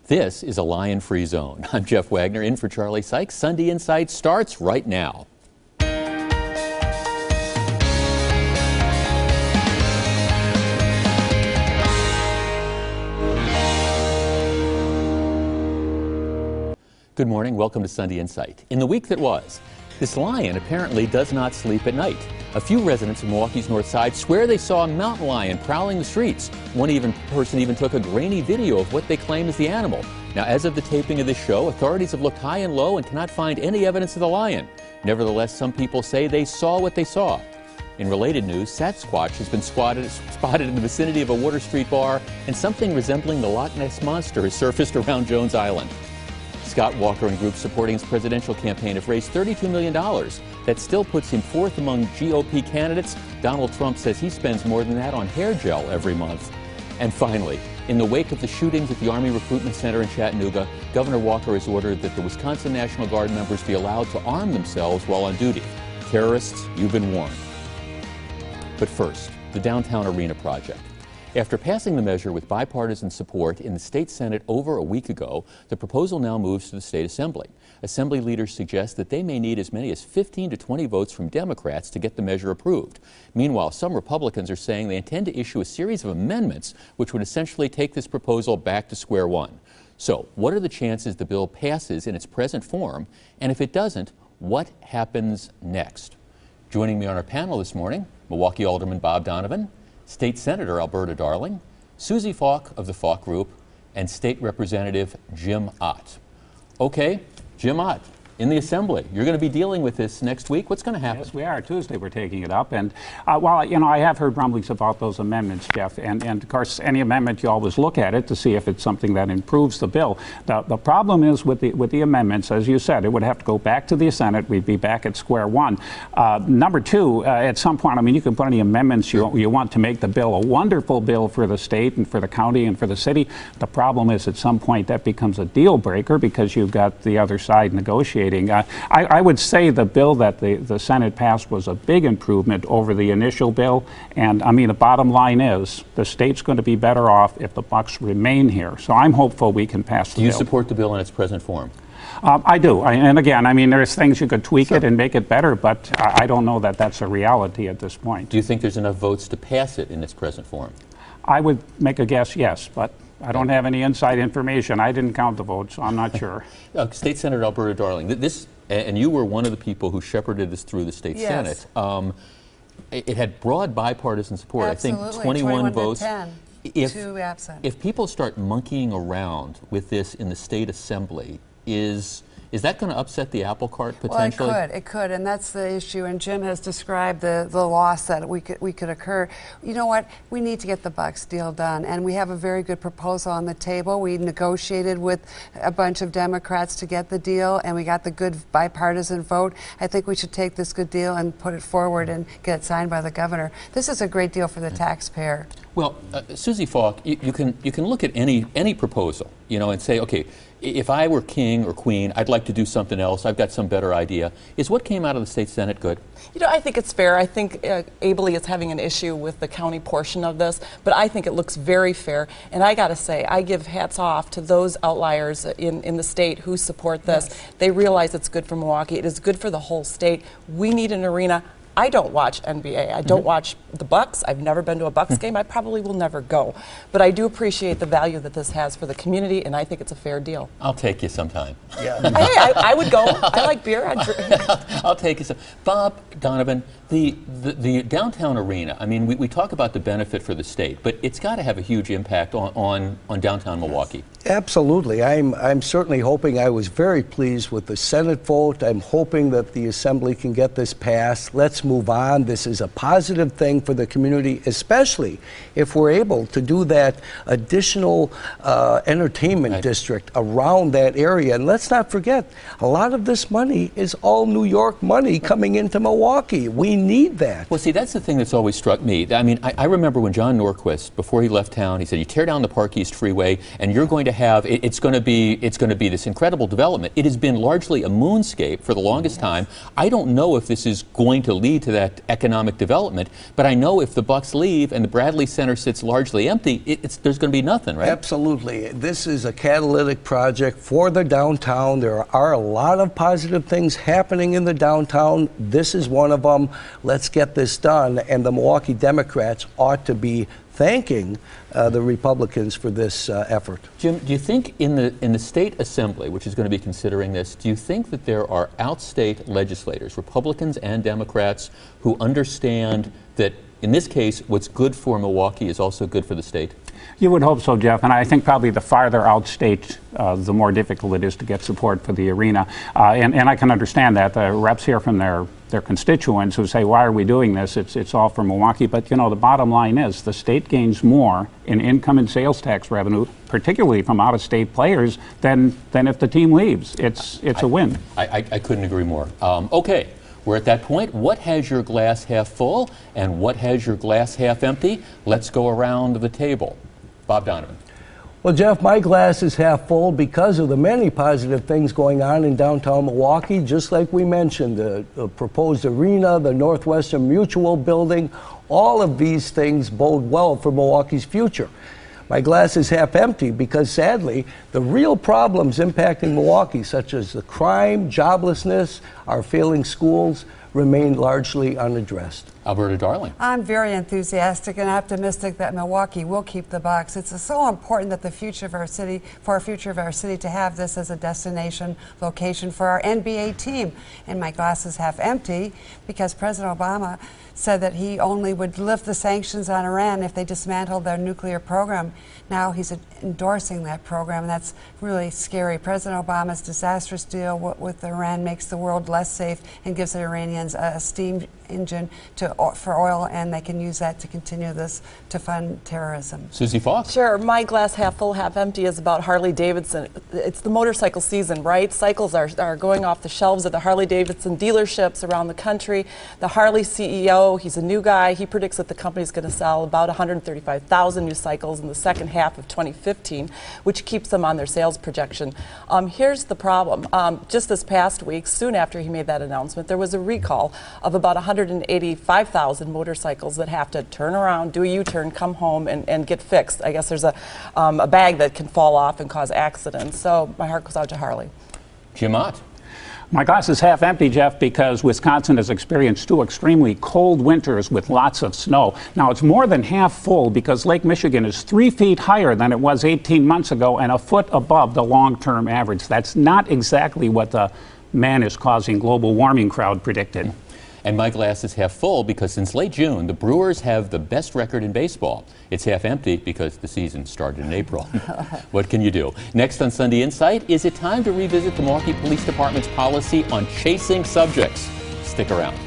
This is a lion-free zone. I'm Jeff Wagner, in for Charlie Sykes. Sunday Insight starts right now. Good morning. Welcome to Sunday Insight. In the week that was, this lion apparently does not sleep at night. A few residents of Milwaukee's north side swear they saw a mountain lion prowling the streets. One person even took a grainy video of what they claim is the animal. Now, as of the taping of this show, authorities have looked high and low and cannot find any evidence of the lion. Nevertheless, some people say they saw what they saw. In related news, Sasquatch has been spotted in the vicinity of a Water Street bar, and something resembling the Loch Ness Monster has surfaced around Jones Island. Scott Walker and groups supporting his presidential campaign have raised $32 million. That still puts him fourth among GOP candidates. Donald Trump says he spends more than that on hair gel every month. And finally, in the wake of the shootings at the Army Recruitment Center in Chattanooga, Governor Walker has ordered that the Wisconsin National Guard members be allowed to arm themselves while on duty. Terrorists, you've been warned. But first, the Downtown Arena project. After passing the measure with bipartisan support in the state Senate over a week ago, the proposal now moves to the state assembly. Assembly leaders suggest that they may need as many as 15 to 20 votes from Democrats to get the measure approved. Meanwhile, some Republicans are saying they intend to issue a series of amendments which would essentially take this proposal back to square one. So, what are the chances the bill passes in its present form? And if it doesn't, what happens next? Joining me on our panel this morning, Milwaukee Alderman Bob Donovan, State Senator Alberta Darling, Susie Falk of the Falk Group, and State Representative Jim Ott. Okay, Jim Ott, in the Assembly, you're going to be dealing with this next week. What's going to happen? Yes, we are. Tuesday we're taking it up. And while, you know, I have heard rumblings about those amendments, Jeff, and of course, any amendment, you always look at it to see if it's something that improves the bill. The problem is with the amendments, as you said, it would have to go back to the Senate. We'd be back at square one. Number two, at some point, I mean, you can put any amendments you want to make the bill a wonderful bill for the state and for the county and for the city. The problem is at some point that becomes a deal breaker because you've got the other side negotiating. I would say the bill that the Senate passed was a big improvement over the initial bill, and I mean the bottom line is the state's going to be better off if the bucks remain here. So I'm hopeful we can pass the bill. Do you support the bill in its present form? I do, and again, I mean there's things you could tweak it and make it better, but I don't know that that's a reality at this point. Do you think there's enough votes to pass it in its present form? I would make a guess, yes, but I don't have any inside information. I didn't count the votes, so I'm not sure. State Senator Alberta Darling, and you were one of the people who shepherded this through the state Senate. It had broad bipartisan support. Absolutely. I think 21 votes. 10, 2 absent. If people start monkeying around with this in the state assembly, is that going to upset the apple cart potentially? Well, it could, and that's the issue. And Jim has described the loss that we could occur. You know what? We need to get the Bucks deal done, and we have a very good proposal on the table. We negotiated with a bunch of Democrats to get the deal, and we got the good bipartisan vote. I think we should take this good deal and put it forward and get it signed by the governor. This is a great deal for the taxpayer. Well, Susie Falk, you can look at any proposal, you know, and say, okay, if I were king or queen, I'd like to do something else. I've got some better idea. Is what came out of the state Senate good? You know, I think it's fair. I think Abley is having an issue with the county portion of this, but I think it looks very fair. And I got to say, I give hats off to those outliers in the state who support this. Yes. They realize it's good for Milwaukee. It is good for the whole state. We need an arena. I don't watch NBA. I don't watch the Bucks. I've never been to a Bucks game. I probably will never go. But I do appreciate the value that this has for the community, and I think it's a fair deal. I'll take you sometime. Yeah. Hey, I would go. I like beer. I'll take you some. Bob Donovan, the downtown arena, I mean, we talk about the benefit for the state, but it's got to have a huge impact on downtown Milwaukee. Absolutely. I'm certainly hoping. I was very pleased with the Senate vote. I'm hoping that the Assembly can get this passed. Let's move on. This is a positive thing for the community, especially if we're able to do that additional entertainment district around that area. And let's not forget, a lot of this money is all New York money coming into Milwaukee. We need that. Well, see, that's the thing that's always struck me. I mean, I remember when John Norquist, before he left town, he said, you tear down the Park East Freeway, and you're going to have, it's going to be this incredible development. It has been largely a moonscape for the longest time. I don't know if this is going to lead to that economic development, but I know if the Bucks leave and the Bradley Center sits largely empty, there's going to be nothing, right? Absolutely. This is a catalytic project for the downtown. There are a lot of positive things happening in the downtown. This is one of them. Let's get this done. And the Milwaukee Democrats ought to be thanking the Republicans for this effort. Jim, do you think in the state assembly, which is going to be considering this, do you think that there are outstate legislators, Republicans and Democrats, who understand that in this case what's good for Milwaukee is also good for the state? You would hope so, Jeff, and I think probably the farther out state, the more difficult it is to get support for the arena. And I can understand that. The reps hear from their constituents who say, why are we doing this? It's all for Milwaukee. But, you know, the bottom line is the state gains more in income and sales tax revenue, particularly from out-of-state players, than if the team leaves. It's a win. I couldn't agree more. Okay. We're at that point. What has your glass half full and what has your glass half empty? Let's go around the table. Bob Donovan. Well, Jeff, my glass is half full because of the many positive things going on in downtown Milwaukee, just like we mentioned, the proposed arena, the Northwestern Mutual building, all of these things bode well for Milwaukee's future. My glass is half empty because, sadly, the real problems impacting Milwaukee, such as the crime, joblessness, our failing schools, remain largely unaddressed. Alberta Darling. I'm very enthusiastic and optimistic that Milwaukee will keep the Bucks. It's so important that the future of our city, for our future of our city, to have this as a destination location for our NBA team. And my glass is half empty because President Obama said that he only would lift the sanctions on Iran if they dismantled their nuclear program. Now he's endorsing that program, and that's really scary. President Obama's disastrous deal with Iran makes the world less safe and gives the Iranians a steam engine for oil, and they can use that to continue this to fund terrorism. Susie Fox. Sure. My glass half full, half empty is about Harley Davidson. It's the motorcycle season, right? Cycles are going off the shelves at the Harley Davidson dealerships around the country. The Harley CEO, he's a new guy. He predicts that the company's going to sell about 135,000 new cycles in the second half of 2015, which keeps them on their sales projection. Here's the problem. Just this past week, soon after he made that announcement, there was a recall of about 185,000 motorcycles that have to turn around, do a U-turn, come home, and get fixed. I guess there's a bag that can fall off and cause accidents. So my heart goes out to Harley. Jim Ott. My glass is half empty, Jeff, because Wisconsin has experienced 2 extremely cold winters with lots of snow. Now, it's more than half full because Lake Michigan is 3 feet higher than it was 18 months ago and a foot above the long-term average. That's not exactly what the man is causing global warming crowd predicted. And my glass is half full because since late June, the Brewers have the best record in baseball. It's half empty because the season started in April. What can you do? Next on Sunday Insight, is it time to revisit the Milwaukee Police Department's policy on chasing subjects? Stick around.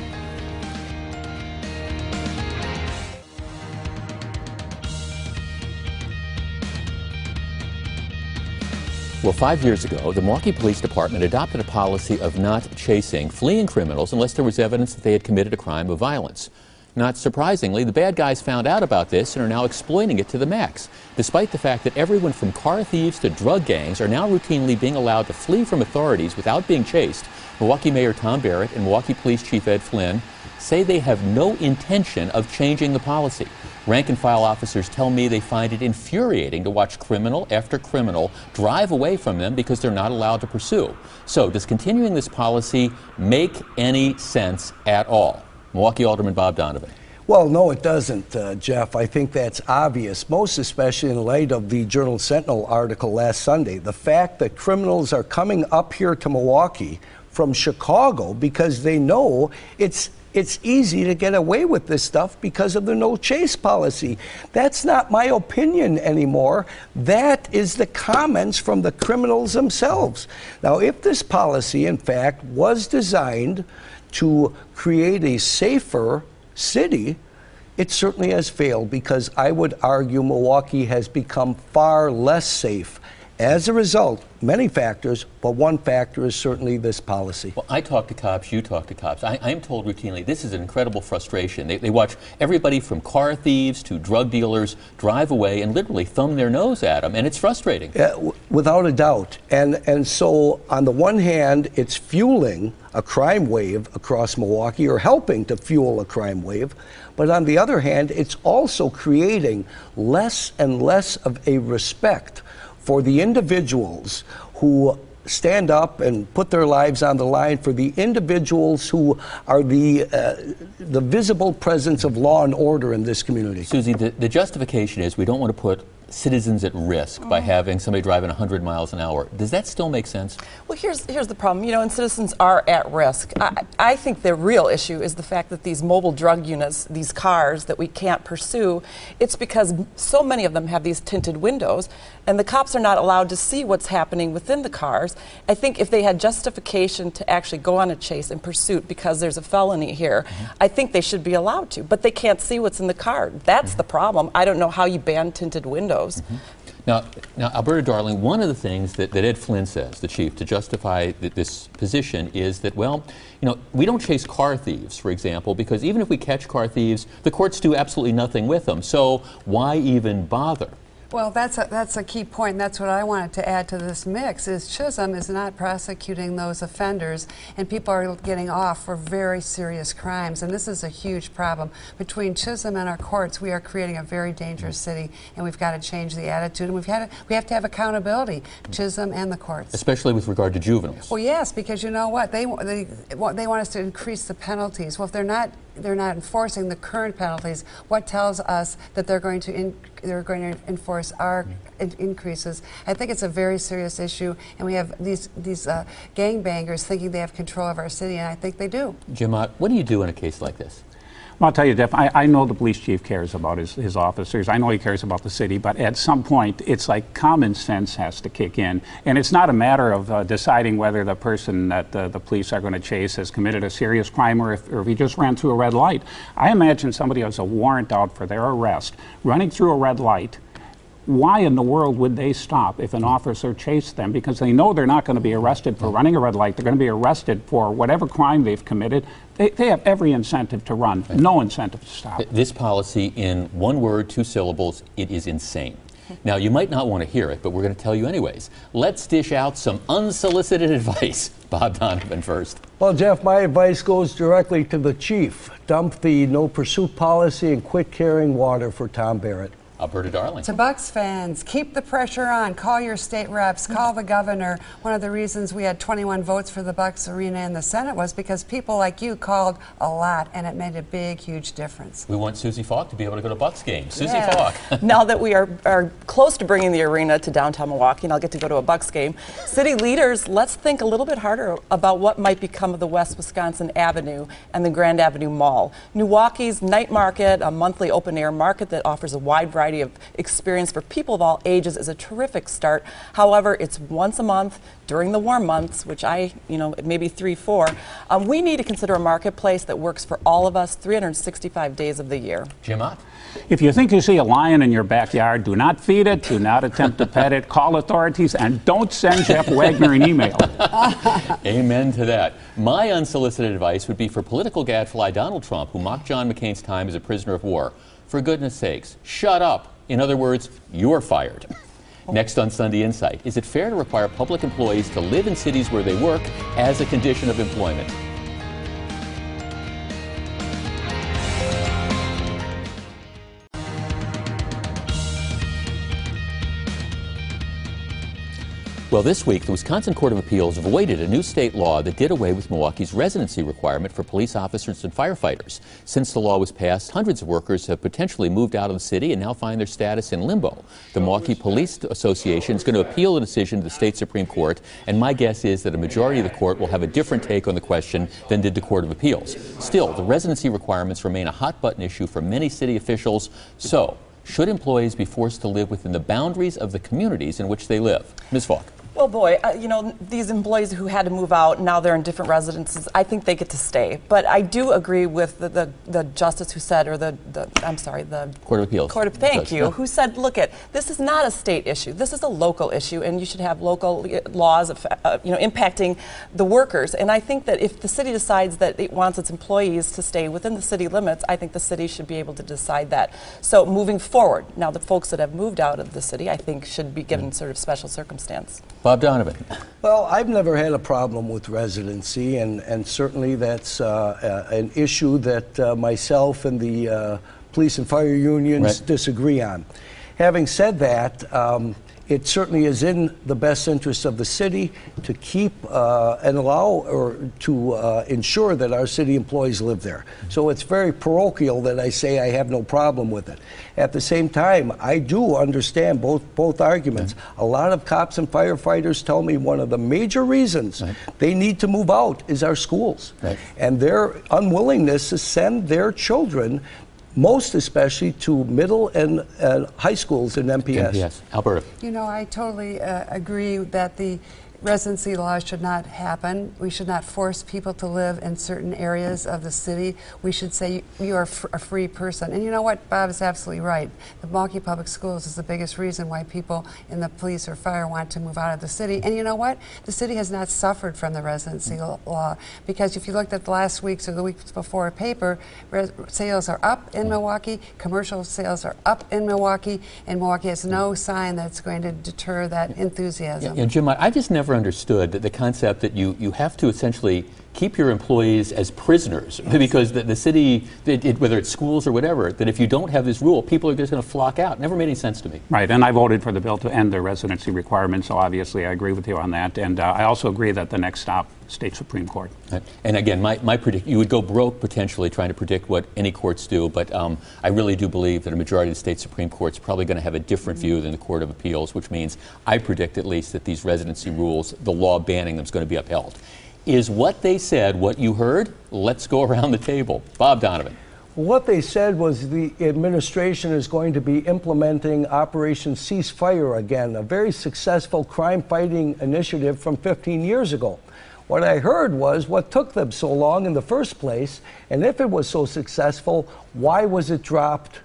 Well, 5 years ago, the Milwaukee Police Department adopted a policy of not chasing fleeing criminals unless there was evidence that they had committed a crime of violence. Not surprisingly, the bad guys found out about this and are now exploiting it to the max, despite the fact that everyone from car thieves to drug gangs are now routinely being allowed to flee from authorities without being chased. Milwaukee Mayor Tom Barrett and Milwaukee Police Chief Ed Flynn say they have no intention of changing the policy. Rank-and-file officers tell me they find it infuriating to watch criminal after criminal drive away from them because they're not allowed to pursue. So, does continuing this policy make any sense at all? Milwaukee Alderman Bob Donovan. Well, no, it doesn't, Jeff. I think that's obvious, most especially in light of the Journal-Sentinel article last Sunday. The fact that criminals are coming up here to Milwaukee from Chicago because they know it's easy to get away with this stuff because of the no chase policy. That's not my opinion anymore. That is the comments from the criminals themselves. Now, if this policy, in fact, was designed to create a safer city, it certainly has failed because I would argue Milwaukee has become far less safe as a result, many factors, but one factor is certainly this policy. Well, I talk to cops, you talk to cops. I am told routinely this is an incredible frustration. They watch everybody from car thieves to drug dealers drive away and literally thumb their nose at them, and it's frustrating. Without a doubt. And so, on the one hand, it's fueling a crime wave across Milwaukee, or helping to fuel a crime wave. But on the other hand, it's also creating less and less of a respect for the individuals who stand up and put their lives on the line, for the individuals who are the visible presence of law and order in this community. Susie, the justification is we don't want to put citizens at risk by having somebody driving 100 miles an hour. Does that still make sense? Well, here's the problem, and citizens are at risk. I think the real issue is the fact that these mobile drug units, these cars that we can't pursue, it's because so many of them have these tinted windows, and the cops are not allowed to see what's happening within the cars. I think if they had justification to actually go on a chase and pursuit because there's a felony here, I think they should be allowed to, but they can't see what's in the car. That's the problem. I don't know how you ban tinted windows. Now, Alberta Darling, one of the things that Ed Flynn says, the chief, to justify this position is that, well, we don't chase car thieves, for example, because even if we catch car thieves, the courts do absolutely nothing with them. So why even bother? Well, that's a key point, and that's what I wanted to add to this mix, is Chisholm is not prosecuting those offenders, and people are getting off for very serious crimes, and this is a huge problem. Between Chisholm and our courts, we are creating a very dangerous city, and we've got to change the attitude, and we have to have accountability, Chisholm and the courts. Especially with regard to juveniles. Well, yes, because you know what? They want us to increase the penalties. Well, if they're not enforcing the current penalties, what tells us that they're going to enforce our increases? I think it's a very serious issue, and we have these gangbangers thinking they have control of our city, and I think they do. Jim Ott, what do you do in a case like this? Well, I'll tell you, Jeff, I know the police chief cares about his officers. I know he cares about the city, but at some point, it's like common sense has to kick in. And it's not a matter of deciding whether the person that the police are going to chase has committed a serious crime or if he just ran through a red light. I imagine somebody has a warrant out for their arrest, running through a red light. Why in the world would they stop if an officer chased them? Because they know they're not going to be arrested for running a red light. They're going to be arrested for whatever crime they've committed. They have every incentive to run, no incentive to stop. This policy, in one word, 2 syllables, it is insane. Now, you might not want to hear it, but we're going to tell you anyways. Let's dish out some unsolicited advice. Bob Donovan first. Well, Jeff, my advice goes directly to the chief. Dump the no pursuit policy and quit carrying water for Tom Barrett. Alberta Darling. To Bucks fans, keep the pressure on. Call your state reps. Call the governor. One of the reasons we had 21 votes for the Bucks Arena in the Senate was because people like you called a lot, and it made a big, huge difference. We want Susie Falk to be able to go to Bucks games. Susie Falk. Now that we are close to bringing the arena to downtown Milwaukee, and I'll get to go to a Bucks game, city leaders, let's think a little bit harder about what might become of the West Wisconsin Avenue and the Grand Avenue Mall. Milwaukee's night market, a monthly open-air market that offers a wide variety of experience for people of all ages, is a terrific start. However, it's once a month during the warm months, which maybe 3, 4. We need to consider a marketplace that works for all of us 365 days of the year. Jim Ott. If you think you see a lion in your backyard, do not feed it, do not attempt to pet it, call authorities, and don't send Jeff Wagner an email. Amen to that. My unsolicited advice would be for political gadfly Donald Trump, who mocked John McCain's time as a prisoner of war. For goodness sakes, shut up. In other words, you're fired. Next on Sunday Insight, is it fair to require public employees to live in cities where they work as a condition of employment? Well, this week, the Wisconsin Court of Appeals voided a new state law that did away with Milwaukee's residency requirement for police officers and firefighters. Since the law was passed, hundreds of workers have potentially moved out of the city and now find their status in limbo. The Milwaukee Police Association is going to appeal the decision to the state Supreme Court, and my guess is that a majority of the court will have a different take on the question than did the Court of Appeals. Still, the residency requirements remain a hot-button issue for many city officials. So, should employees be forced to live within the boundaries of the communities in which they live? Ms. Falk. Well, boy, you know, these employees who had to move out, now they're in different residences, I think they get to stay. But I do agree with the justice who said, or the Court of Appeals. Thank you, who said, look, this is not a state issue. This is a local issue, and you should have local laws of, you know, impacting the workers. And I think that if the city decides that it wants its employees to stay within the city limits, I think the city should be able to decide that. So moving forward, now the folks that have moved out of the city, I think, should be given sort of special circumstance. Bob Donovan. Well, I've never had a problem with residency, and certainly that's an issue that myself and the police and fire unions disagree on. Having said that, it certainly is in the best interest of the city to keep and allow or to ensure that our city employees live there. So it's very parochial that I say I have no problem with it. At the same time, I do understand both arguments. A lot of cops and firefighters tell me one of the major reasons they need to move out is our schools. And their unwillingness to send their children, most especially to middle and high schools in MPS. Alberta. You know, I totally agree that the residency laws should not happen. We should not force people to live in certain areas of the city. We should say you are a free person. And you know what? Bob is absolutely right. The Milwaukee Public Schools is the biggest reason why people in the police or fire want to move out of the city. And you know what? The city has not suffered from the residency law, because if you looked at the last week's or the weeks before paper, sales are up in Milwaukee, commercial sales are up in Milwaukee, and Milwaukee has no sign that's going to deter that enthusiasm. Yeah, Jim, I just never understood that the concept that you have to essentially keep your employees as prisoners, because the city, whether it's schools or whatever, that if you don't have this rule, people are just going to flock out. Never made any sense to me. Right, and I voted for the bill to end the residency requirement, so obviously I agree with you on that. And I also agree that the next stop, state Supreme Court. And again, my you would go broke potentially trying to predict what any courts do, but I really do believe that a majority of the state Supreme Court's probably going to have a different view than the Court of Appeals, which means I predict at least that these residency rules, the law banning them, is going to be upheld. Is what they said what you heard? Let's go around the table. Bob Donovan. What they said was the administration is going to be implementing Operation Ceasefire again, a very successful crime-fighting initiative from 15 years ago. What I heard was what took them so long in the first place, and if it was so successful, why was it dropped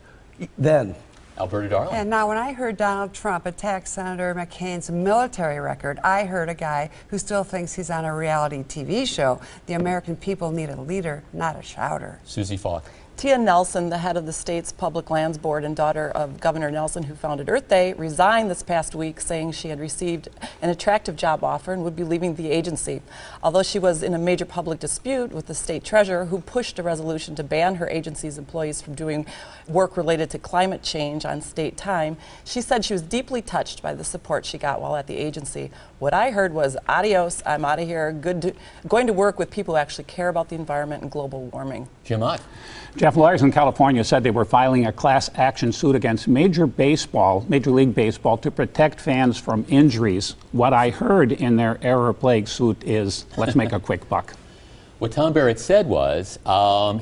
then? Alberta Darling. And now when I heard Donald Trump attack Senator McCain's military record, I heard a guy who still thinks he's on a reality TV show. The American people need a leader, not a shouter. Susie Falk. Tia Nelson, the head of the state's Public Lands Board and daughter of Governor Nelson, who founded Earth Day, resigned this past week, saying she had received an attractive job offer and would be leaving the agency. Although she was in a major public dispute with the state treasurer, who pushed a resolution to ban her agency's employees from doing work related to climate change on state time, she said she was deeply touched by the support she got while at the agency. What I heard was, adios, I'm out of here, going to work with people who actually care about the environment and global warming. Jim Ott. Jeff, lawyers in California said they were filing a class action suit against Major League Baseball, to protect fans from injuries. What I heard in their error-plagued suit is, let's make a quick buck. What Tom Barrett said was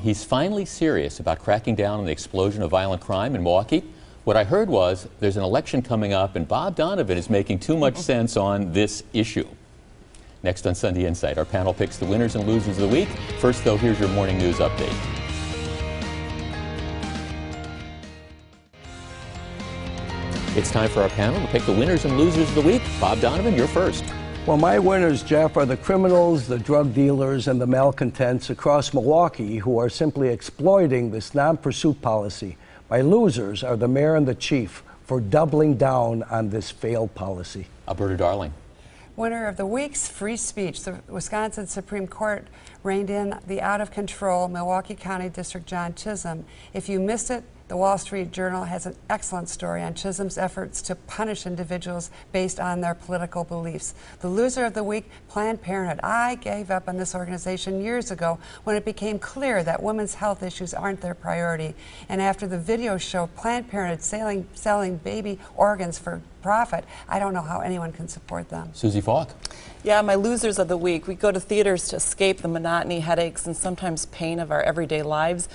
he's finally serious about cracking down on the explosion of violent crime in Milwaukee. What I heard was there's an election coming up, and Bob Donovan is making too much sense on this issue. Next on Sunday Insight, our panel picks the winners and losers of the week. First, though, here's your morning news update. It's time for our panel to pick the winners and losers of the week. Bob Donovan, you're first. Well, my winners, Jeff, are the criminals, the drug dealers, and the malcontents across Milwaukee who are simply exploiting this non-pursuit policy. My losers are the mayor and the chief for doubling down on this failed policy. Alberta Darling. Winner of the week's free speech. The Wisconsin Supreme Court reined in the out-of-control Milwaukee County District John Chisholm. If you missed it, the Wall Street Journal has an excellent story on Chisholm's efforts to punish individuals based on their political beliefs. The loser of the week, Planned Parenthood. I gave up on this organization years ago when it became clear that women's health issues aren't their priority. And after the video showed Planned Parenthood selling baby organs for profit, I don't know how anyone can support them. Susie Falk. Yeah, my losers of the week. We go to theaters to escape the monotony, headaches, and sometimes pain of our everyday lives.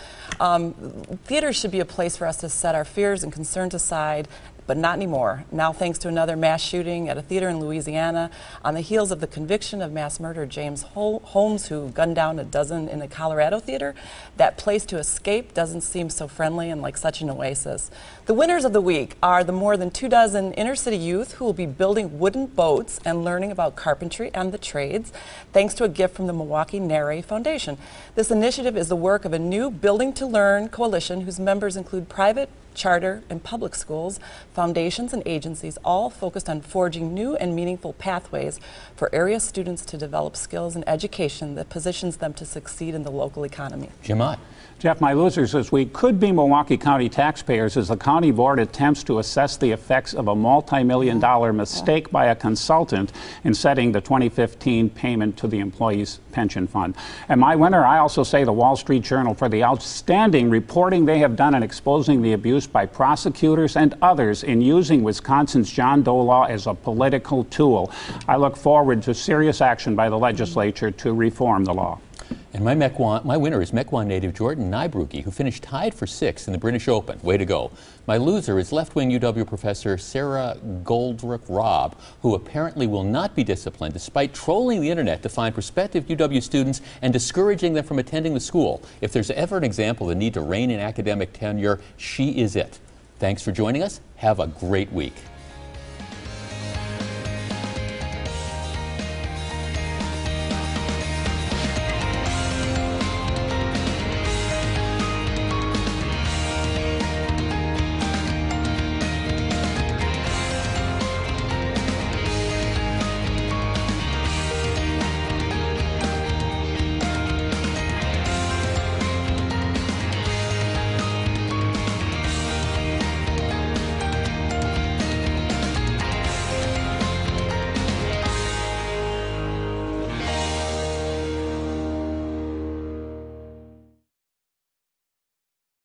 Theaters should be a place for us to set our fears and concerns aside, but not anymore. Now, thanks to another mass shooting at a theater in Louisiana, on the heels of the conviction of mass murderer James Holmes, who gunned down a dozen in a Colorado theater, that place to escape doesn't seem so friendly and like such an oasis. The winners of the week are the more than 24 inner-city youth who will be building wooden boats and learning about carpentry and the trades, thanks to a gift from the Milwaukee NARA Foundation. This initiative is the work of a new Building to Learn coalition whose members include private, charter, and public schools, foundations, and agencies, all focused on forging new and meaningful pathways for area students to develop skills and education that positions them to succeed in the local economy. Jim Ott. Jeff, my losers this week could be Milwaukee County taxpayers as the county board attempts to assess the effects of a multi-million-dollar mistake by a consultant in setting the 2015 payment to the employees' pension fund. And my winner, I also say the Wall Street Journal for the outstanding reporting they have done in exposing the abuse by prosecutors and others in using Wisconsin's John Doe law as a political tool. I look forward to serious action by the legislature to reform the law. And my winner is Mequon native Jordan Nybruki, who finished tied for 6th in the British Open. Way to go. My loser is left-wing UW professor Sarah Goldrick-Robb, who apparently will not be disciplined despite trolling the internet to find prospective UW students and discouraging them from attending the school. If there's ever an example of the need to rein in academic tenure, she is it. Thanks for joining us. Have a great week.